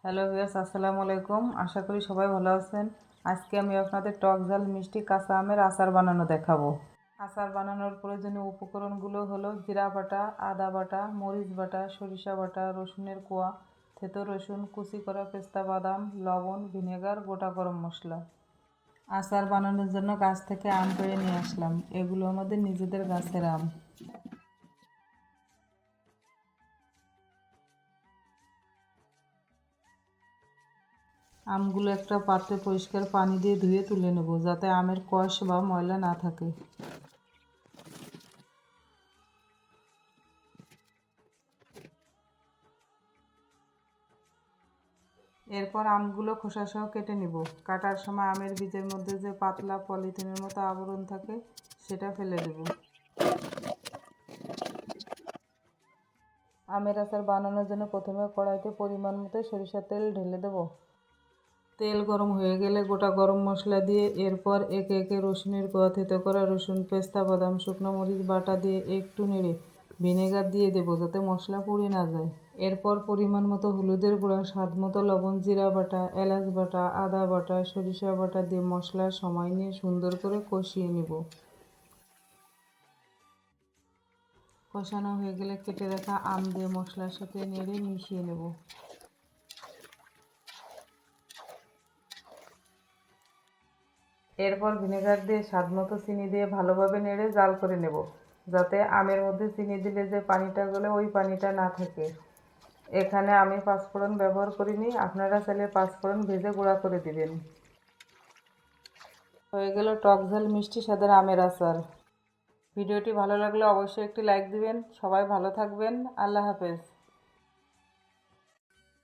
Hello viewers, আসসালামু আলাইকুম। আশা করি সবাই ভালো আছেন। আজকে আমি আপনাদের টক ঝাল মিষ্টি কাঁচা আমের আচার বানানো দেখাবো। আচার বানানোর প্রয়োজনীয় উপকরণগুলো হলো জিরা বাটা, আদা বাটা, মরিচ বাটা, সরিষা বাটা, রসুনের কোয়া, থেতো রসুন, কুচি করা পেস্তা বাদাম, লবণ, ভিনেগার, গোটা গরম মশলা। আচার বানানোর জন্য গাছ থেকে আম পেড়ে নিয়ে আসলাম। এগুলো আমাদের নিজেদের গাছের আম। আমগুলো একটা পাত্রে পরিষ্কার পানি দিয়ে ধুয়ে তুলে নেব, যাতে আমের কষ বা ময়লা না থাকে। এরপর আমগুলো খোসাসহ কেটে নিব। কাটার সময় আমের বীজের মধ্যে যে পাতলা পলিথিনের মতো আবরণ থাকে সেটা ফেলে দেব। আমের আচার বানানোর জন্য প্রথমে কড়াইতে পরিমাণ মতো সরিষার তেল ঢেলে দেব। তেল গরম হয়ে গেলে গোটা গরম মশলা দিয়ে এরপর একে একে রসুনের কোয়া, থেতো করা রসুন, পেস্তা বাদাম, শুকনো মরিচ বাটা দিয়ে একটু নেড়ে ভিনেগার দিয়ে দেবো, যাতে মশলা পুড়ে না যায়। এরপর পরিমাণ মতো হলুদের গুঁড়া, স্বাদ মতো লবণ, জিরা বাটা, এলাচ বাটা, আদা বাটা, সরিষা বাটা দিয়ে মশলার সময় নিয়ে সুন্দর করে কষিয়ে নেব। কষানো হয়ে গেলে কেটে রাখা আম দিয়ে মশলার সাথে নেড়ে মিশিয়ে নেব। এরপর ভিনেগার দিয়ে স্বাদ মতো চিনি দিয়ে ভালোভাবে নেড়ে জাল করে নেব, যাতে আমের মধ্যে চিনি দিলে যে পানিটা গলে ওই পানিটা না থাকে। এখানে আমি পাঁচফোড়ন ব্যবহার করিনি, আপনারা চাইলে পাঁচফোড়ন ভেজে গুঁড়া করে দিবেন। হয়ে গেল টক ঝাল মিষ্টি স্বাদের আমের আচার। ভিডিওটি ভালো লাগলে অবশ্যই একটি লাইক দিবেন। সবাই ভালো থাকবেন। আল্লাহ হাফেজ।